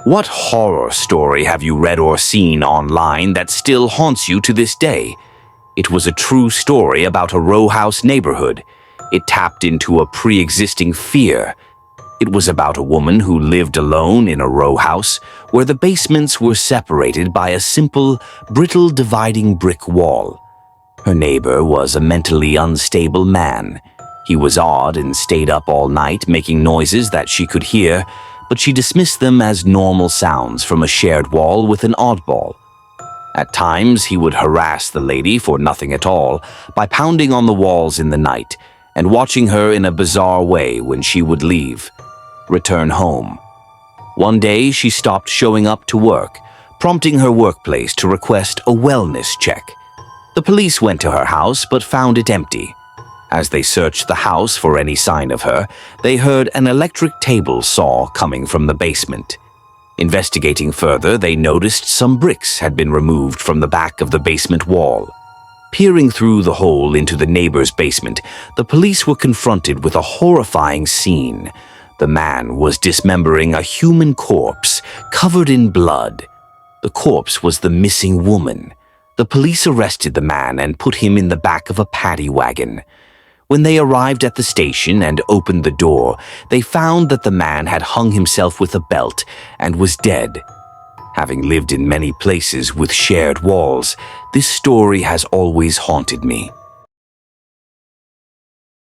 What horror story have you read or seen online that still haunts you to this day? It was a true story about a row house neighborhood. It tapped into a pre-existing fear. It was about a woman who lived alone in a row house where the basements were separated by a simple, brittle dividing brick wall. Her neighbor was a mentally unstable man. He was odd and stayed up all night making noises that she could hear, but she dismissed them as normal sounds from a shared wall with an oddball. At times, he would harass the lady for nothing at all by pounding on the walls in the night and watching her in a bizarre way when she would leave, return home. One day, she stopped showing up to work, prompting her workplace to request a wellness check. The police went to her house but found it empty. As they searched the house for any sign of her, they heard an electric table saw coming from the basement. Investigating further, they noticed some bricks had been removed from the back of the basement wall. Peering through the hole into the neighbor's basement, the police were confronted with a horrifying scene. The man was dismembering a human corpse covered in blood. The corpse was the missing woman. The police arrested the man and put him in the back of a paddy wagon. When they arrived at the station and opened the door, they found that the man had hung himself with a belt and was dead. Having lived in many places with shared walls, this story has always haunted me.